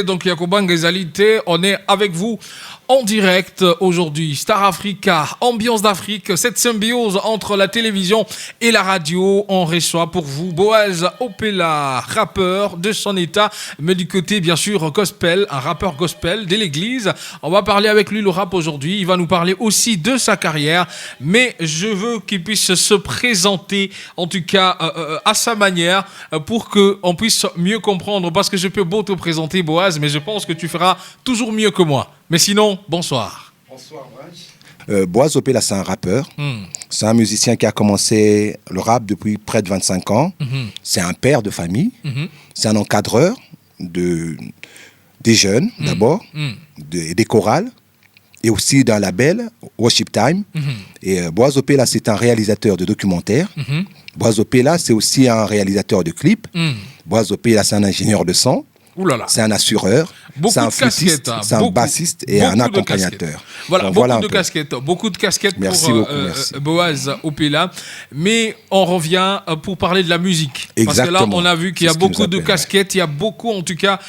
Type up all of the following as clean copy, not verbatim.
Donc Yakobang Ezalité, on est avec vous en direct aujourd'hui. Star Africa, ambiance d'Afrique, cette symbiose entre la télévision et la radio. On reçoit pour vous Boaz Opela, rappeur de son état, mais du côté bien sûr gospel, un rappeur gospel de l'église. On va parler avec lui le rap aujourd'hui. Il va nous parler aussi de sa carrière, mais je veux qu'il puisse se présenter en tout cas à sa manière pour qu'on puisse mieux comprendre, parce que je peux beau te présenter Boaz, mais je pense que tu feras toujours mieux que moi. Mais sinon, bonsoir. Bonsoir, Boaz Opela, c'est un rappeur. C'est un musicien qui a commencé le rap depuis près de 25 ans. C'est un père de famille. C'est un encadreur des jeunes, d'abord, des chorales, et aussi d'un label, Worship Time. Et Boaz Opela, c'est un réalisateur de documentaires. Boaz Opela, c'est aussi un réalisateur de clips. Boaz Opela, c'est un ingénieur de son. C'est un assureur, c'est un flûtiste, c'est un bassiste et un accompagnateur. Voilà, beaucoup de casquettes merci pour beaucoup. Boaz Opela. Mais on revient pour parler de la musique. Exactement. Parce que là, on a vu qu'il y a beaucoup de casquettes, il y a beaucoup en tout cas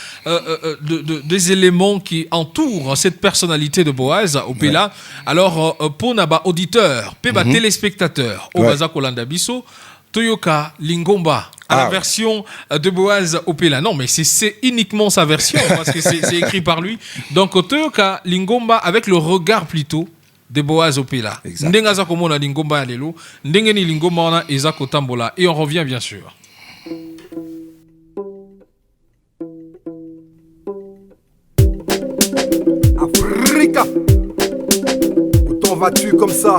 des éléments qui entourent cette personnalité de Boaz Opela. Ouais. Alors, pour Naba auditeur, Peba téléspectateur, Obaza Kolanda Bisso, Toyoka Lingomba, à la version de Boaz Opela. Non, mais c'est uniquement sa version, parce que c'est écrit par lui. Donc, Toyoka Lingomba, avec le regard plutôt de Boaz Opela. Ndengaza komona Lingomba alelo, ndengeni Lingomba ona ezako tambola. Et on revient bien sûr. Africa, où t'en vas-tu comme ça?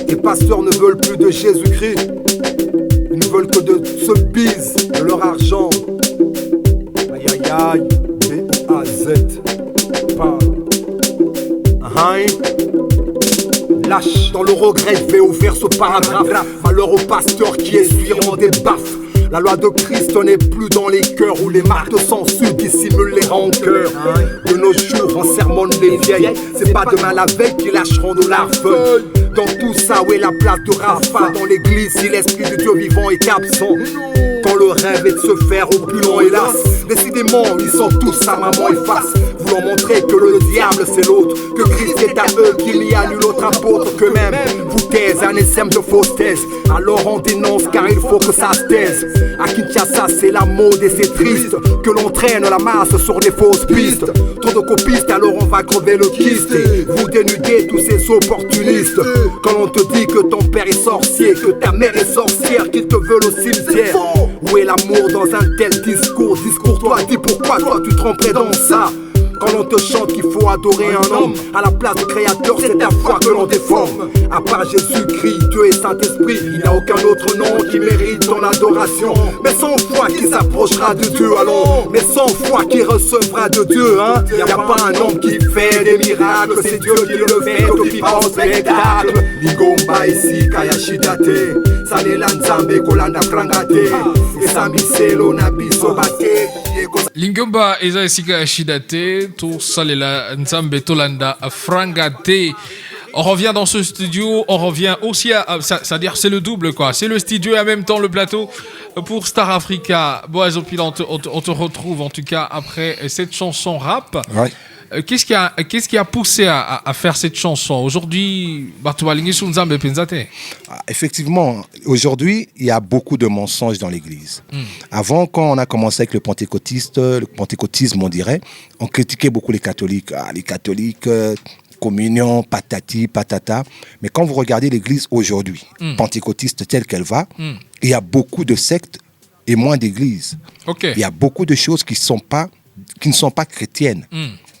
Les pasteurs ne veulent plus de Jésus-Christ. Ils ne veulent que de se bise de leur argent. Aïe aïe aïe, B-A-Z. Lâche dans le regret, je vais ouvrir ce paragraphe. Malheur aux pasteurs qui essuieront des baffes. La loi de Christ n'est plus dans les cœurs où les marques de censure dissimulent les rancœurs. De nos jours, on sermonne les vieilles. C'est pas demain la veille qui lâcheront nos larves. Dans tout ça, où est la place de Rapha? Dans l'église, si l'esprit de Dieu vivant est absent. Quand le rêve est de se faire opulent, hélas. Décidément, ils sont tous à maman et face. Voulant montrer que le diable c'est l'autre, que Christ est à eux, qu'il n'y a nul autre apôtre que même. Vous taisez un SM de fausse thèse. Alors on dénonce car il faut que ça se taise. À Kinshasa c'est la mode et c'est triste que l'on traîne la masse sur des fausses pistes. Trop de copistes, alors on va crever le kyste. Vous dénudez tous ces opportunistes. Quand on te dit que ton père est sorcier, que ta mère est sorcière, qu'ils te veulent au cimetière. Où est l'amour dans un tel discours? Discours-toi, dis pourquoi toi tu tremperais dans ça. Quand on te chante qu'il faut adorer un homme, à la place du créateur, c'est ta foi que l'on déforme. À part Jésus-Christ, Dieu et Saint-Esprit, il n'y a aucun autre nom qui mérite ton adoration. Mais sans foi qui s'approchera de Dieu, allons. Mais sans foi qui recevra de Dieu, hein. Y a pas un homme qui fait des miracles, c'est Dieu qui le fait au vivant spectacle. Lingomba ici, Kayashidate, Sanela Nzambe Kolanda Frangate, et Samiselo Nabiso Bate. Lingomba eza esika Shidate, tout salela Nzambe Tolanda Frangate. On revient dans ce studio, on revient aussi c'est-à-dire c'est le double quoi. C'est le studio et en même temps le plateau pour Star Africa. Boaz Opela, on te retrouve en tout cas après cette chanson rap. Ouais. Qu'est-ce qui a poussé à faire cette chanson? Aujourd'hui, effectivement, aujourd'hui, il y a beaucoup de mensonges dans l'église. Avant, quand on a commencé avec le pentecôtisme, on dirait, on critiquait beaucoup les catholiques. Les catholiques, communion, patati, patata. Mais quand vous regardez l'église aujourd'hui, pentecôtiste telle qu'elle va, il y a beaucoup de sectes et moins d'églises. Okay. Il y a beaucoup de choses qui ne sont pas chrétiennes.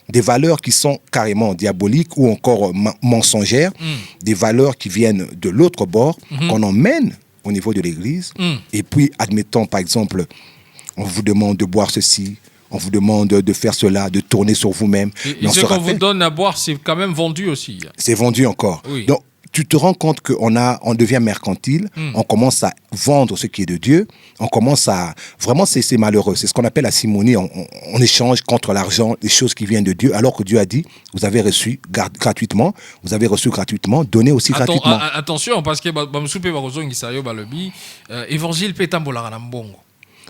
Des valeurs qui sont carrément diaboliques ou encore mensongères, des valeurs qui viennent de l'autre bord, qu'on emmène au niveau de l'église. Et puis, admettons, par exemple, on vous demande de boire ceci, on vous demande de faire cela, de tourner sur vous-même. Et ce qu'on vous donne à boire, c'est quand même vendu aussi. C'est vendu encore. Oui. Donc, tu te rends compte qu'on devient mercantile, on commence à vendre ce qui est de Dieu, on commence à... Vraiment, c'est malheureux. C'est ce qu'on appelle la simonie. On échange contre l'argent les choses qui viennent de Dieu, alors que Dieu a dit, vous avez reçu gratuitement, donnez aussi gratuitement. Attention, parce que évangile pétambola na mbongo.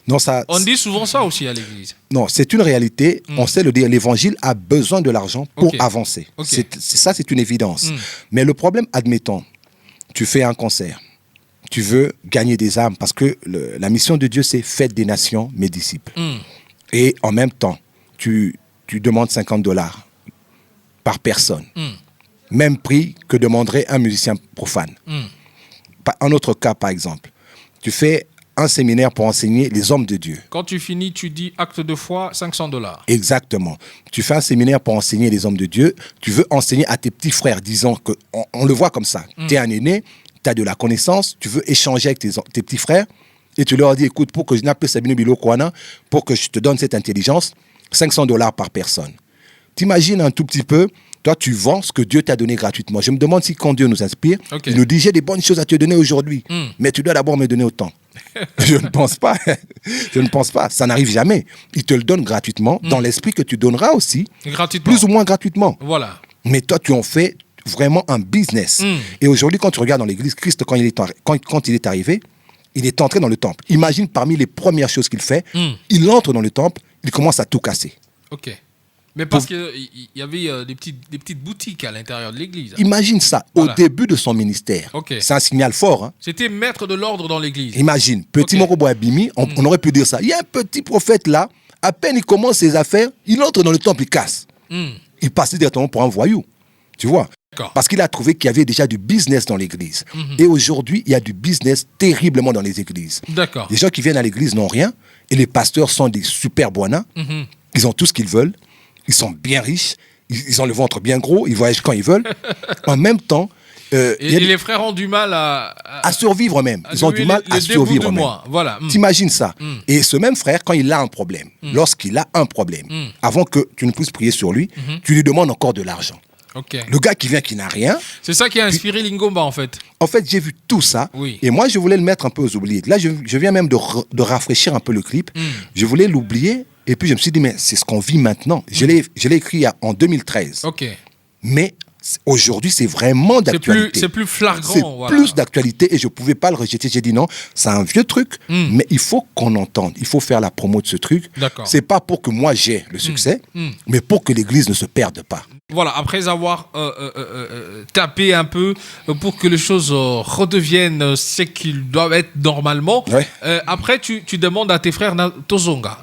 Non, ça, On dit souvent ça aussi à l'église. non, c'est une réalité. On sait le dire. L'évangile a besoin de l'argent pour Ok. avancer. Ok. Ça, c'est une évidence. Mais le problème, admettons, tu fais un concert. Tu veux gagner des âmes parce que la mission de Dieu, c'est faites des nations mes disciples. Et en même temps, tu demandes $50 par personne. Même prix que demanderait un musicien profane. Un autre cas, par exemple, tu fais un séminaire pour enseigner les hommes de Dieu. Quand tu finis, tu dis acte de foi, $500. Exactement. Tu fais un séminaire pour enseigner les hommes de Dieu. Tu veux enseigner à tes petits frères, disons qu'on le voit comme ça. Tu es un aîné, tu as de la connaissance, tu veux échanger avec tes petits frères et tu leur dis, écoute, pour que je n'appelle Sabine Bilo Kouana, pour que je te donne cette intelligence, $500 par personne. T'imagines un tout petit peu, toi tu vends ce que Dieu t'a donné gratuitement. Je me demande si quand Dieu nous inspire, il nous dit, j'ai des bonnes choses à te donner aujourd'hui, mais tu dois d'abord me donner autant. Je ne pense pas. Je ne pense pas. Ça n'arrive jamais. Il te le donne gratuitement, dans l'esprit que tu donneras aussi, Gratuitement. plus ou moins gratuitement. Voilà. Mais toi, tu en fais vraiment un business. Et aujourd'hui, quand tu regardes dans l'église, Christ, quand il est arrivé, il est entré dans le temple. Imagine parmi les premières choses qu'il fait, il entre dans le temple, il commence à tout casser. Ok. Mais parce qu'il y avait des petites boutiques à l'intérieur de l'église. Imagine ça, Voilà. au début de son ministère. Ok. C'est un signal fort. Hein. C'était maître de l'ordre dans l'église. Imagine, petit Ok. Morobo Abimi, on aurait pu dire ça. Il y a un petit prophète là, à peine il commence ses affaires, il entre dans le temple, il casse. Il passe directement pour un voyou. Tu vois? D'accord. Parce qu'il a trouvé qu'il y avait déjà du business dans l'église. Et aujourd'hui, il y a du business terriblement dans les églises. D'accord. Les gens qui viennent à l'église n'ont rien, et les pasteurs sont des super boinas. Ils ont tout ce qu'ils veulent. Ils sont bien riches. Ils ont le ventre bien gros. Ils voyagent quand ils veulent. En même temps, il y a les frères ont du mal à survivre même. à Ils ont du mal les à débuts survivre de même. mois. Voilà. T'imagines ça. Et ce même frère, quand il a un problème, lorsqu'il a un problème, avant que tu ne puisses prier sur lui, tu lui demandes encore de l'argent. Ok. Le gars qui vient, qui n'a rien. C'est ça qui a inspiré Lingomba en fait. En fait, j'ai vu tout ça. Oui. Et moi, je voulais le mettre un peu aux oubliettes. Là, je viens même de rafraîchir un peu le clip. Je voulais l'oublier. Et puis, je me suis dit, mais c'est ce qu'on vit maintenant. Je l'ai écrit en 2013. Ok. Mais aujourd'hui, c'est vraiment d'actualité. C'est plus flagrant. C'est voilà. plus d'actualité et je ne pouvais pas le rejeter. J'ai dit non, c'est un vieux truc, mais il faut qu'on entende. Il faut faire la promo de ce truc. D'accord. C'est pas pour que moi j'ai le succès, mais pour que l'Église ne se perde pas. Voilà, après avoir tapé un peu pour que les choses redeviennent ce qu'ils doivent être normalement, Ouais. après tu demandes à tes frères Nazonga.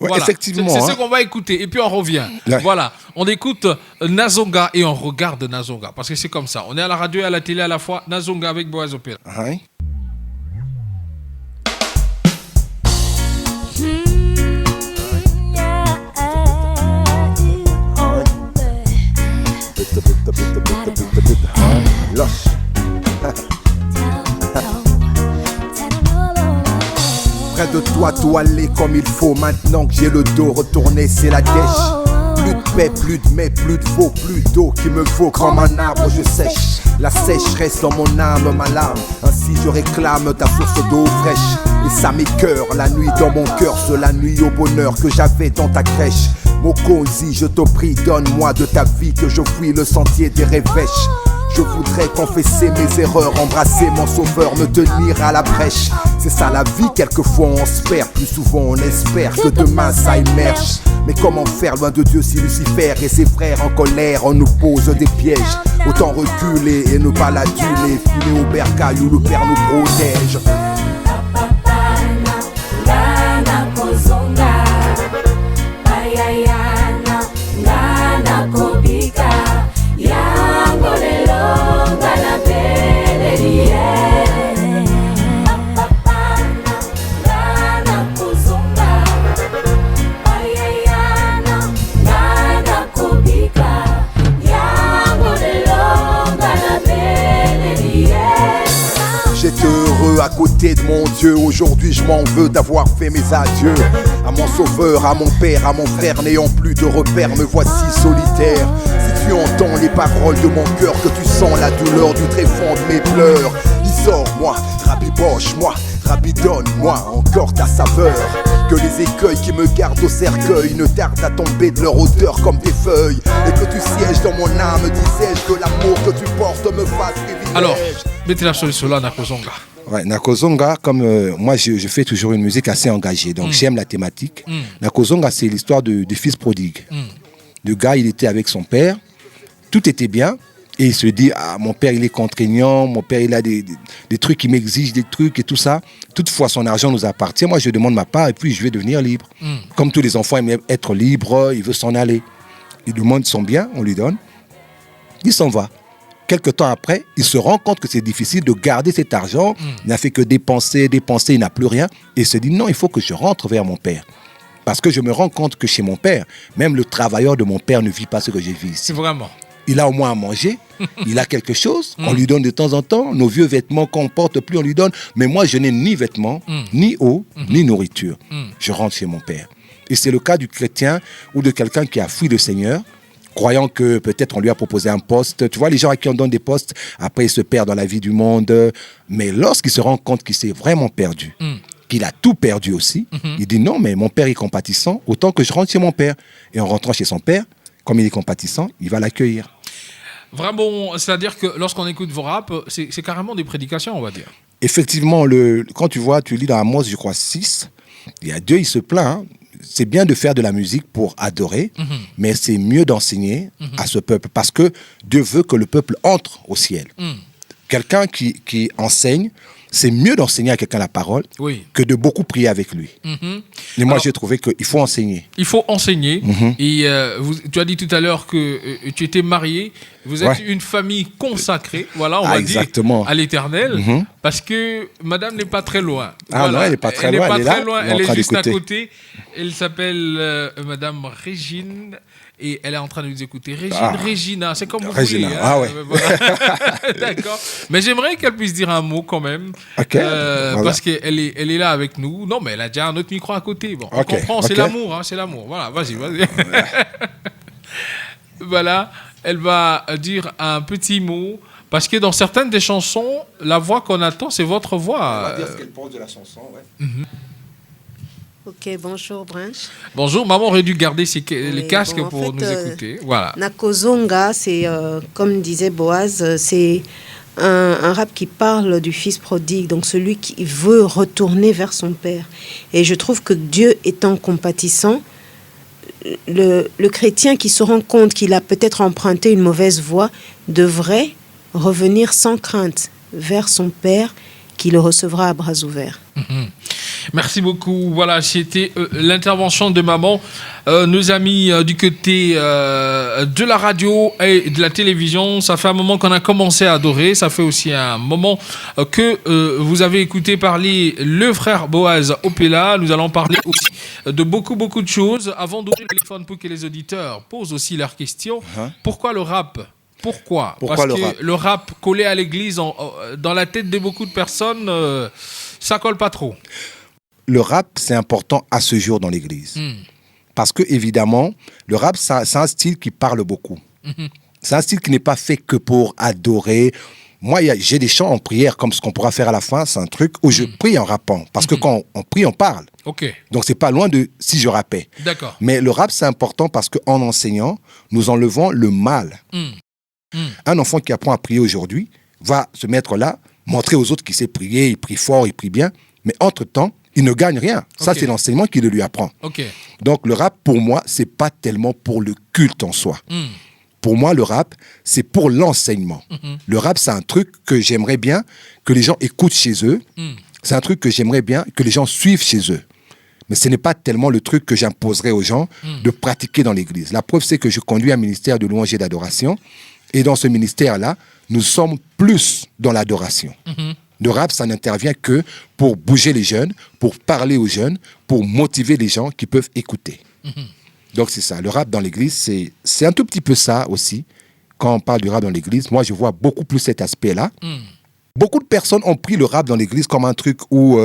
Ouais, Voilà. effectivement, C'est hein. ce qu'on va écouter et puis on revient. Ouais. Voilà, on écoute Nazonga et on regarde Nazonga parce que c'est comme ça. On est à la radio et à la télé à la fois. Nazonga avec Boaz Opera. Hein? Près de toi, tout aller comme il faut. Maintenant que j'ai le dos retourné, c'est la dèche. Plus de paix, plus de mai, plus de faux, plus d'eau qu'il me faut. Comme un arbre, je sèche. La sécheresse dans mon âme, ma larme. Ainsi je réclame ta source d'eau fraîche. Et ça m'écœure, la nuit dans mon cœur, c'est la nuit au bonheur que j'avais dans ta crèche. Mokonzi, je te prie, donne-moi de ta vie que je fuis le sentier des révèches. Je voudrais confesser mes erreurs, embrasser mon sauveur, me tenir à la brèche. C'est ça la vie, quelquefois on se perd, plus souvent on espère que demain ça émerge. Mais comment faire loin de Dieu si Lucifer et ses frères en colère on nous pose des pièges? Autant reculer et ne pas l'aduler, filer au bercail où le Père nous protège. J'étais heureux à côté de mon Dieu. Aujourd'hui je m'en veux d'avoir fait mes adieux. À mon sauveur, à mon père, à mon frère n'ayant plus de repères, me voici solitaire. Si tu entends les paroles de mon cœur, que tu sens la douleur du tréfonds de mes pleurs, sors-moi, rabiboche-moi, rabidonne-moi encore ta saveur. Que les écueils qui me gardent au cercueil ne tardent à tomber de leur hauteur comme des feuilles. Et que tu sièges dans mon âme, disais-je, que l'amour que tu portes me fasse privilège. Alors, mettez la solution là, Nakozonga. Ouais, Nakozonga, comme moi je fais toujours une musique assez engagée, donc j'aime la thématique. Nakozonga, c'est l'histoire du fils prodigue. Le gars, il était avec son père, tout était bien, et il se dit, ah, mon père il est contraignant, mon père il a des trucs qui m'exigent des trucs et tout ça. Toutefois, son argent nous appartient, moi je demande ma part et puis je vais devenir libre. Comme tous les enfants aiment être libres, il veut s'en aller. Il demande son bien, on lui donne, il s'en va. Quelque temps après, il se rend compte que c'est difficile de garder cet argent. Il n'a fait que dépenser, il n'a plus rien. Et il se dit, non, il faut que je rentre vers mon père. Parce que je me rends compte que chez mon père, même le travailleur de mon père ne vit pas ce que je vis ici. C'est vraiment. Il a au moins à manger, il a quelque chose, on lui donne de temps en temps. Nos vieux vêtements qu'on ne porte plus, on lui donne. Mais moi, je n'ai ni vêtements, ni eau, ni nourriture. Je rentre chez mon père. Et c'est le cas du chrétien ou de quelqu'un qui a fui le Seigneur, croyant que peut-être on lui a proposé un poste. Tu vois, les gens à qui on donne des postes, après ils se perdent dans la vie du monde. Mais lorsqu'il se rend compte qu'il s'est vraiment perdu, qu'il a tout perdu aussi, il dit non, mais mon père est compatissant, autant que je rentre chez mon père. Et en rentrant chez son père, comme il est compatissant, il va l'accueillir. Vraiment, c'est-à-dire que lorsqu'on écoute vos raps, c'est carrément des prédications, on va dire. Effectivement, quand tu lis dans Amos, je crois, 6, il y a Dieu, il se plaint, hein. C'est bien de faire de la musique pour adorer, mais c'est mieux d'enseigner à ce peuple parce que Dieu veut que le peuple entre au ciel. Quelqu'un qui enseigne, c'est mieux d'enseigner à quelqu'un la parole que de beaucoup prier avec lui. Et moi, j'ai trouvé qu'il faut enseigner. Il faut enseigner. Et tu as dit tout à l'heure que tu étais marié. Vous êtes une famille consacrée, voilà, on va dire, à l'Éternel. Parce que madame n'est pas très loin. Ah non, elle n'est pas très loin. Elle n'est pas très loin, elle est juste à côté. Elle s'appelle madame Régine. Et elle est en train de nous écouter. Regina, c'est comme vous Regina, voulez. ah ouais. Voilà. D'accord. Mais j'aimerais qu'elle puisse dire un mot quand même. Voilà. Parce qu'elle est là avec nous. Non, mais elle a déjà un autre micro à côté. Bon, on comprend, c'est l'amour. Hein, c'est l'amour. Voilà, vas-y. Voilà, elle va dire un petit mot. Parce que dans certaines des chansons, la voix qu'on attend, c'est votre voix. On va dire ce qu'elle pense de la chanson, ouais. Ok, bonjour Branche. Bonjour, maman aurait dû garder les casques pour nous écouter. Voilà. Nakozonga, c'est, comme disait Boaz, c'est un rap qui parle du fils prodigue, donc celui qui veut retourner vers son père. Et je trouve que Dieu étant compatissant, le chrétien qui se rend compte qu'il a peut-être emprunté une mauvaise voie devrait revenir sans crainte vers son père qui le recevra à bras ouverts. Merci beaucoup. Voilà, c'était l'intervention de maman. Nos amis du côté de la radio et de la télévision, ça fait un moment qu'on a commencé à adorer. Ça fait aussi un moment que vous avez écouté parler le frère Boaz Opela. Nous allons parler aussi de beaucoup de choses. Avant d'ouvrir le téléphone pour que les auditeurs posent aussi leurs questions. Pourquoi le rap ? Pourquoi Parce que le rap collé à l'église, dans la tête de beaucoup de personnes, ça colle pas trop. Le rap, c'est important à ce jour dans l'église. Parce que, évidemment, le rap, c'est un style qui parle beaucoup. C'est un style qui n'est pas fait que pour adorer. Moi, j'ai des chants en prière, comme ce qu'on pourra faire à la fin. C'est un truc où je prie en rappant. Parce que quand on prie, on parle. Donc, c'est pas loin de si je rappais. D'accord. Mais le rap, c'est important parce qu'en enseignant, nous enlevons le mal. Un enfant qui apprend à prier aujourd'hui va se mettre là, montrer aux autres qu'il sait prier, il prie fort, il prie bien. Mais entre-temps, il ne gagne rien. Ça, c'est l'enseignement qui le lui apprend. Donc, le rap, pour moi, c'est pas tellement pour le culte en soi. Pour moi, le rap, c'est pour l'enseignement. Le rap, c'est un truc que j'aimerais bien que les gens écoutent chez eux. C'est un truc que j'aimerais bien que les gens suivent chez eux. Mais ce n'est pas tellement le truc que j'imposerais aux gens de pratiquer dans l'église. La preuve, c'est que je conduis un ministère de louange et d'adoration. Et dans ce ministère-là, nous sommes plus dans l'adoration. Le rap, ça n'intervient que pour bouger les jeunes, pour parler aux jeunes, pour motiver les gens qui peuvent écouter. Donc c'est ça. Le rap dans l'église, c'est un tout petit peu ça aussi. Quand on parle du rap dans l'église, moi je vois beaucoup plus cet aspect-là. Beaucoup de personnes ont pris le rap dans l'église comme un truc où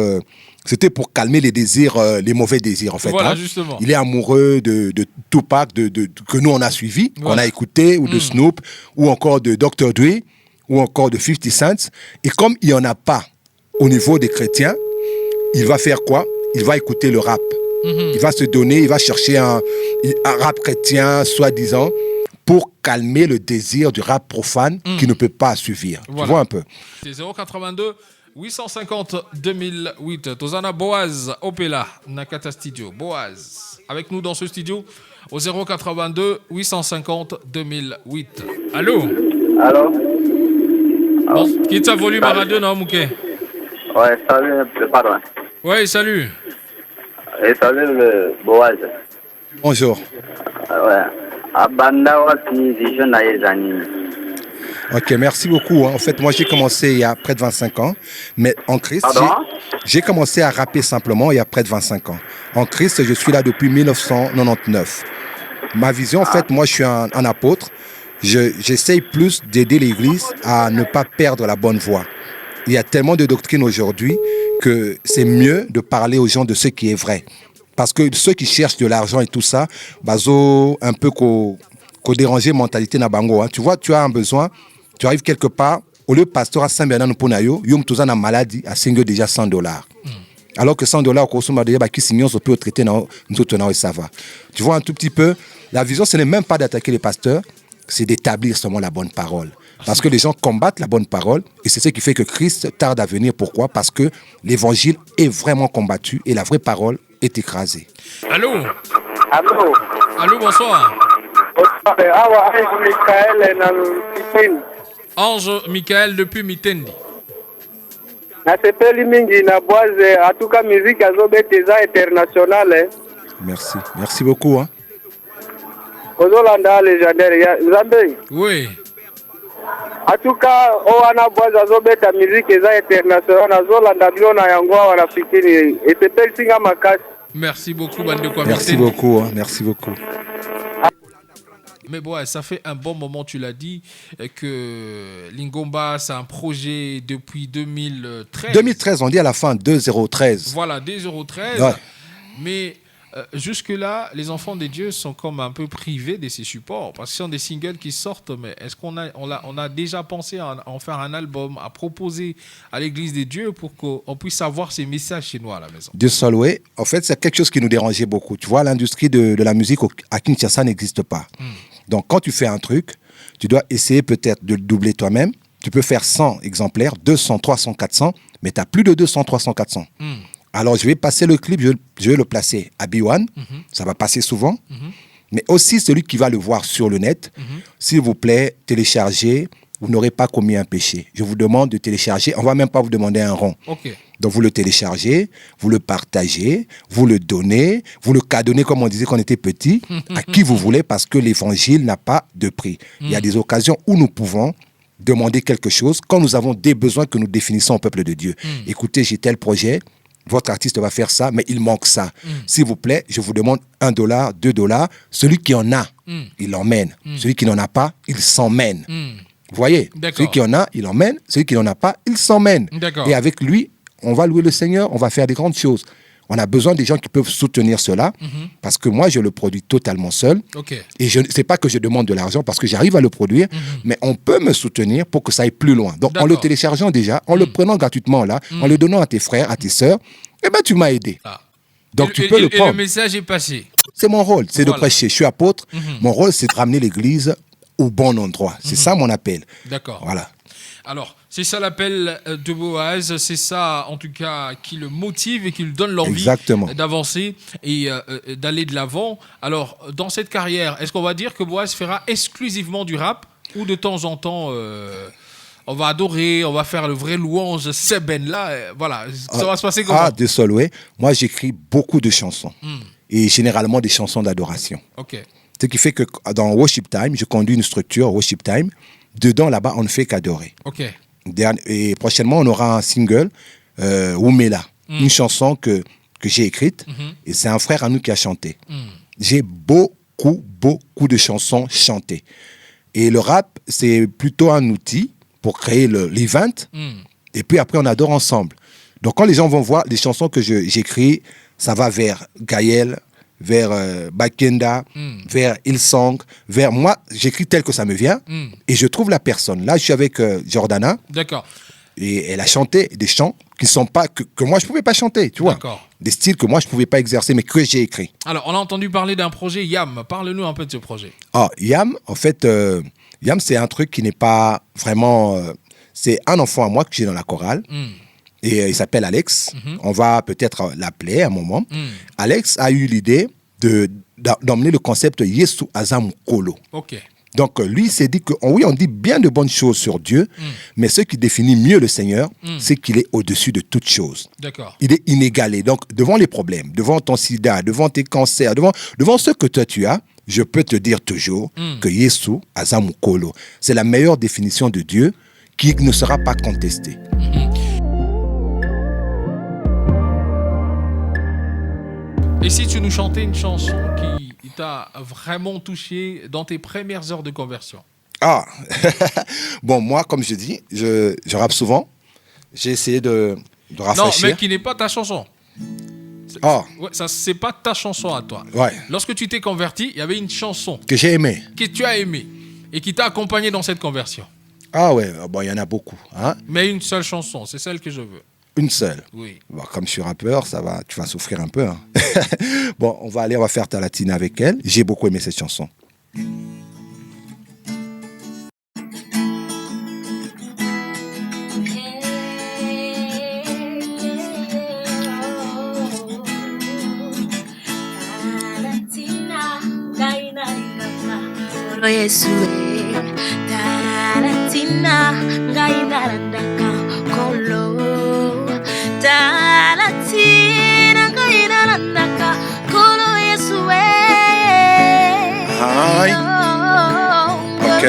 c'était pour calmer les désirs, les mauvais désirs en fait. Voilà, justement. Il est amoureux de Tupac, que nous on a suivi, qu'on a écouté, ou de Snoop, ou encore de Dr. Dre, ou encore de 50 Cent. Et comme il n'y en a pas au niveau des chrétiens, il va faire quoi? Il va écouter le rap. Il va se donner, il va chercher un rap chrétien, soi-disant, pour calmer le désir du rap profane qui ne peut pas suivre. Voilà. Tu vois un peu. C'est 082 850 2008. Tozana Boaz Opela Nakata Studio. Boaz avec nous dans ce studio au 082 850 2008. Allô? Allô? Bon, quitte sa volume à radio, non, Mouké? Ouais, salut, pardon. Ouais, salut. Et salut le Boaz. Bonjour. Ouais. Abanda Waki Vision Aezani. Ok, merci beaucoup. En fait, moi, j'ai commencé il y a près de 25 ans, mais en Christ, j'ai commencé à rapper simplement il y a près de 25 ans. En Christ, je suis là depuis 1999. Ma vision, en fait, moi, je suis un apôtre. J'essaye plus d'aider l'Église à ne pas perdre la bonne voie. Il y a tellement de doctrines aujourd'hui que c'est mieux de parler aux gens de ce qui est vrai. Parce que ceux qui cherchent de l'argent et tout ça, bazo un peu qu'au déranger mentalité na bango. Hein. Tu vois, tu as un besoin, tu arrives quelque part, au lieu de pasteur à Saint-Bernard Ponayo, yom tu as une maladie à signer déjà $100. Alors que $100, au consomme déjà, qui signe, on peut traiter dans et ça va. Tu vois un tout petit peu, la vision, ce n'est même pas d'attaquer les pasteurs, c'est d'établir seulement la bonne parole. Parce que les gens combattent la bonne parole et c'est ce qui fait que Christ tarde à venir. Pourquoi? Parce que l'évangile est vraiment combattu et la vraie parole est écrasée. Allô? Allô? Allô, bonsoir. Ange Michael depuis Mitendi. Nasepeli mingi na boise en tout cas musique azobeteza internationale. Merci, merci beaucoup. Hein. Ozolanda légendaire Zambé. Oui. En tout cas, oana boise azobeta musique eza internationale azolanda bilona yango wana fikini etepeli singa makasi. Merci beaucoup, Bandeko. Merci beaucoup, hein, merci beaucoup. Mais bon, ça fait un bon moment, tu l'as dit, que Lingomba, c'est un projet depuis 2013. 2013, on dit à la fin 2013. Voilà, 2013. Ouais. Mais jusque-là, les enfants des dieux sont comme un peu privés de ces supports. Parce que ce sont des singles qui sortent, mais est-ce qu'on a déjà pensé à en faire un album, à proposer à l'église des dieux pour qu'on puisse avoir ces messages chez nous à la maison? De Solway, en fait, c'est quelque chose qui nous dérangeait beaucoup. Tu vois, l'industrie de la musique à Kinshasa n'existe pas. Donc, quand tu fais un truc, tu dois essayer peut-être de le doubler toi-même. Tu peux faire 100 exemplaires, 200, 300, 400, mais tu n'as plus de 200, 300, 400. Alors, je vais passer le clip, je vais le placer à B1. Ça va passer souvent. Mais aussi, celui qui va le voir sur le net, s'il vous plaît, téléchargez. Vous n'aurez pas commis un péché. Je vous demande de télécharger. On ne va même pas vous demander un rond. Okay. Donc, vous le téléchargez, vous le partagez, vous le donnez, vous le cadonnez, comme on disait quand on était petit, à qui vous voulez, parce que l'évangile n'a pas de prix. Il y a des occasions où nous pouvons demander quelque chose quand nous avons des besoins que nous définissons au peuple de Dieu. Écoutez, j'ai tel projet, votre artiste va faire ça, mais il manque ça. S'il vous plaît, je vous demande $1, $2. Celui qui en a, il l'emmène. Celui qui n'en a pas, il s'emmène. Vous voyez, celui qui en a, il emmène. Celui qui n'en a pas, il s'emmène. Et avec lui, on va louer le Seigneur, on va faire des grandes choses. On a besoin des gens qui peuvent soutenir cela, parce que moi, je le produis totalement seul. Et ce n'est pas que je demande de l'argent, parce que j'arrive à le produire, mais on peut me soutenir pour que ça aille plus loin. Donc, en le téléchargeant déjà, en le prenant gratuitement là, en le donnant à tes frères, à tes sœurs, eh ben, tu m'as aidé. Donc, tu peux le prendre. Et le message est passé. C'est mon rôle, c'est de prêcher. Je suis apôtre. Mon rôle, c'est de ramener l'Église au bon endroit. C'est ça mon appel. D'accord. Voilà. Alors, c'est ça l'appel de Boaz, c'est ça en tout cas qui le motive et qui lui donne l'envie d'avancer et d'aller de l'avant. Alors, dans cette carrière, est-ce qu'on va dire que Boaz fera exclusivement du rap ou de temps en temps on va adorer, on va faire le vrai louange, c'est ben là, voilà, ça va se passer comment? Ah, de Solway, moi j'écris beaucoup de chansons et généralement des chansons d'adoration. Ok. Ce qui fait que dans Worship Time, je conduis une structure, Worship Time. Dedans, là-bas, on ne fait qu'adorer. Ok. Et prochainement, on aura un single, Oumela, une chanson que j'ai écrite. Et c'est un frère à nous qui a chanté. J'ai beaucoup de chansons chantées. Et le rap, c'est plutôt un outil pour créer l'event. Et puis après, on adore ensemble. Donc, quand les gens vont voir les chansons que j'écris, ça va vers Gaël, vers Bakenda, vers Hillsong, vers moi, j'écris tel que ça me vient et je trouve la personne. Là, je suis avec Jordana. D'accord. Et elle a chanté des chants qui sont pas que moi je pouvais pas chanter, tu vois. D'accord. Des styles que moi je pouvais pas exercer mais que j'ai écrit. Alors, on a entendu parler d'un projet YAM. Parle-nous un peu de ce projet. Ah, YAM, en fait, YAM c'est un truc qui n'est pas vraiment c'est un enfant à moi que j'ai dans la chorale. Et il s'appelle Alex. On va peut-être l'appeler à un moment. Alex a eu l'idée d'emmener le concept Yesu Azam Kolo. Ok. Donc, lui s'est dit que, oui, on dit bien de bonnes choses sur Dieu, mais ce qui définit mieux le Seigneur, c'est qu'il est au-dessus de toutes choses. D'accord. Il est inégalé. Donc, devant les problèmes, devant ton sida, devant tes cancers, devant ce que toi tu as, je peux te dire toujours que Yesu Azam Kolo, c'est la meilleure définition de Dieu qui ne sera pas contestée. Et si tu nous chantais une chanson qui t'a vraiment touché dans tes premières heures de conversion? Ah, bon, moi, comme je dis, je rappe souvent. J'ai essayé de rafraîchir. Non, mais qui n'est pas ta chanson. Ah, Ouais, ça, c'est pas ta chanson à toi. ouais, Lorsque tu t'es converti, il y avait une chanson que j'ai aimé. que tu as aimée et qui t'a accompagné dans cette conversion. Ah ouais, bon, il y en a beaucoup. Hein? Mais une seule chanson, c'est celle que je veux. Une seule. Oui. Bon, comme je suis rappeur, tu vas souffrir un peu. Hein. Bon, on va faire ta latine avec elle. J'ai beaucoup aimé cette chanson. Yesue Talatina Gainarandaka Kolo Talatina Gainarandaka Kolo Yesue. Aïe. Ok.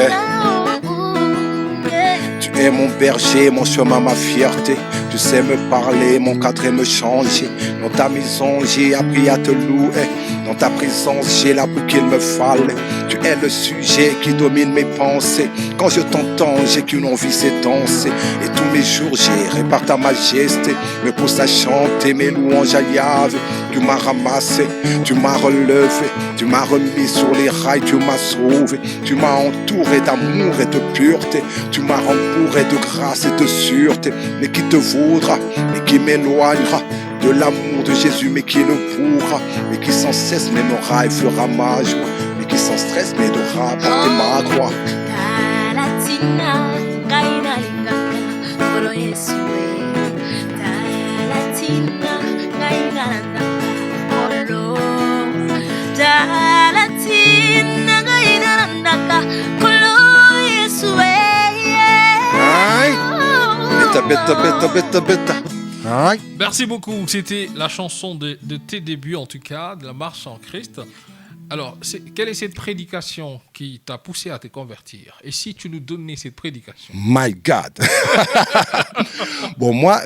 Tu es mon berger, mon chemin, ma fierté. Tu sais me parler, mon cadre et me changer. Dans ta maison, j'ai appris à te louer. Dans ta présence, j'ai l'appris qu'il me fallait. Tu es le sujet qui domine mes pensées. Quand je t'entends, j'ai qu'une envie, c'est danser. Et tous mes jours, j'irai par ta majesté. Me pousse à chanter mes louanges à Yahvé. Tu m'as ramassé, tu m'as relevé. Tu m'as remis sur les rails, tu m'as sauvé. Tu m'as entouré d'amour et de pureté. Tu m'as rembourré de grâce et de sûreté. Mais qui te voudra et qui m'éloignera de l'amour de Jésus, mais qui le pourra, mais qui sans cesse m'aimera et fera ma joie, mais qui sans stress m'aidera à porter ma croix. Aïe, bêta. Aïe. Merci beaucoup. C'était la chanson de tes débuts, en tout cas, de la marche en Christ. Alors, quelle est cette prédication qui t'a poussé à te convertir? Et si tu nous donnais cette prédication? My God. Bon, moi,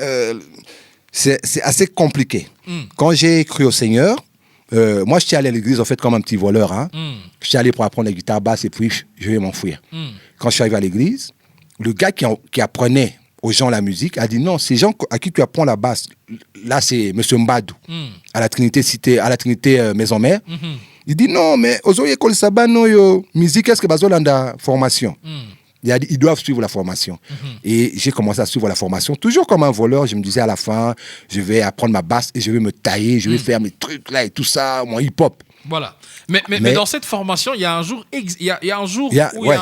c'est assez compliqué. Quand j'ai cru au Seigneur, moi, je suis allé à l'église, en fait, comme un petit voleur. Hein. Je suis allé pour apprendre la guitare basse et puis je vais m'enfuir. Quand je suis arrivé à l'église, le gars qui apprenait aux gens la musique a dit non, ces gens à qui tu apprends la basse, là, c'est M. Mbadou, à la Trinité Cité, à la Trinité Maison Mère. Il dit non, mais aux écoles sabano yo musique, est-ce que bazolanda formation? Il a dit, ils doivent suivre la formation. Et j'ai commencé à suivre la formation. Toujours comme un voleur, je me disais à la fin, je vais apprendre ma basse et je vais me tailler, je vais faire mes trucs là et tout ça, mon hip-hop. Voilà. Mais dans cette formation, il y a un jour, où il y a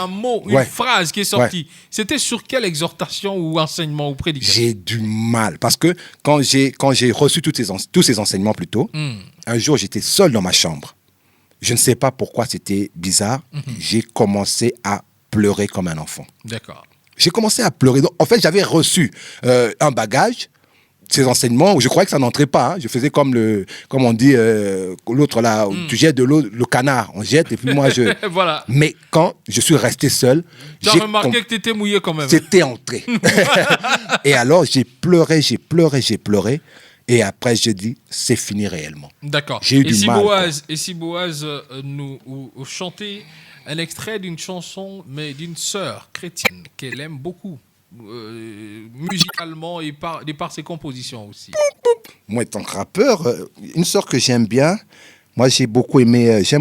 un mot, une phrase qui est sortie. C'était sur quelle exhortation ou enseignement ou prédication? J'ai du mal. Parce que quand j'ai reçu tous ces enseignements plutôt, un jour, j'étais seul dans ma chambre. Je ne sais pas pourquoi c'était bizarre. J'ai commencé à pleurer comme un enfant. D'accord. J'ai commencé à pleurer. Donc, en fait, j'avais reçu un bagage, ces enseignements, où je croyais que ça n'entrait pas. Hein. Je faisais comme on dit, l'autre là, tu jettes de l'eau, le canard, on jette, et puis moi, je... Voilà. Mais quand je suis resté seul... Tu as remarqué que tu étais mouillé quand même. C'était entré. Et alors, j'ai pleuré. Et après, j'ai dit, c'est fini réellement. D'accord. J'ai eu du mal. Et si Boaz nous chantait un extrait d'une chanson, mais d'une sœur chrétienne qu'elle aime beaucoup, musicalement et par ses compositions aussi. Moi, étant rappeur, une sœur que j'aime bien, moi j'aime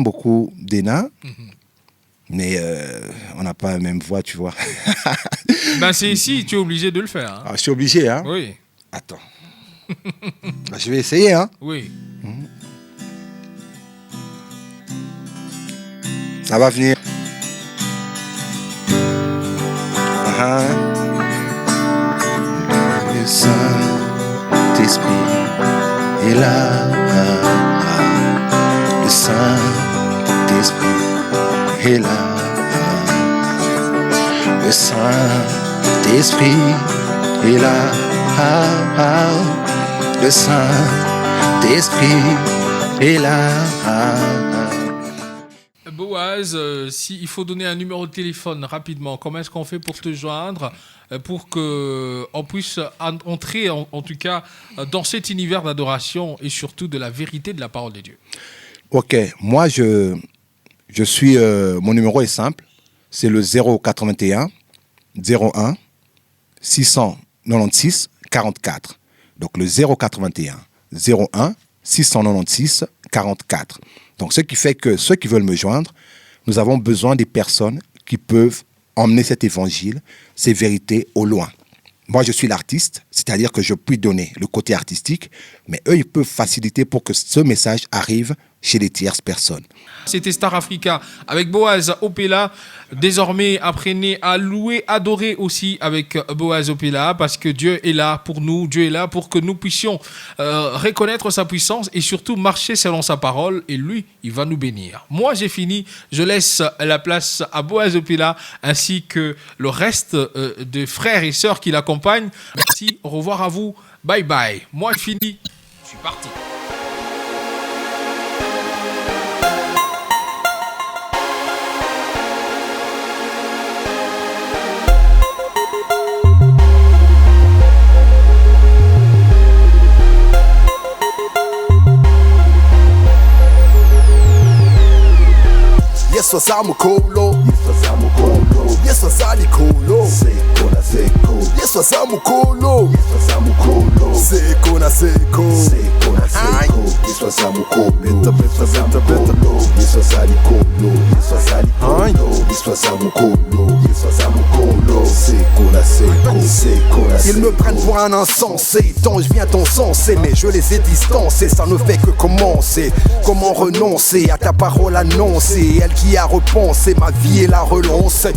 beaucoup Dena, mais on n'a pas la même voix, tu vois. Ben c'est ici, tu es obligé de le faire. Hein. Ah, je suis obligé, hein. Oui. Attends. Bah, je vais essayer, hein. Oui. Ça va venir. Yes, est là. Le Saint-Esprit est là. Le Saint-Esprit est là. Boaz, s'il faut donner un numéro de téléphone rapidement, comment est-ce qu'on fait pour te joindre, pour qu'on puisse entrer en tout cas dans cet univers d'adoration et surtout de la vérité de la parole de Dieu? Ok, moi je suis, mon numéro est simple, c'est le 081 01 696 44. Donc le 081 01 696 44. Donc ce qui fait que ceux qui veulent me joindre, nous avons besoin des personnes qui peuvent emmener cet évangile, ces vérités au loin. Moi, je suis l'artiste, c'est-à-dire que je puis donner le côté artistique, mais eux, ils peuvent faciliter pour que ce message arrive chez les tierces personnes. C'était Star Africa avec Boaz Opela. Désormais, apprenez à louer, adorer aussi avec Boaz Opela, parce que Dieu est là pour nous, Dieu est là pour que nous puissions reconnaître sa puissance et surtout marcher selon sa parole, et lui, il va nous bénir. Moi, j'ai fini, je laisse la place à Boaz Opela ainsi que le reste des frères et sœurs qui l'accompagnent. Merci, au revoir à vous, bye bye. Moi, j'ai fini, je suis parti. Yesu azamukolo, Yesu azalikolo, Yesu azamukolo, seko na seko, Yesu azamukolo, Yesu azalikolo, Yesu azamukolo, seko na seko. Ils me prennent pour un insensé, tant je viens t'encenser, mais je les ai distancés, ça ne fait que commencer. Comment renoncer à ta parole annoncée, elle qui a repensé ma vie et la relance.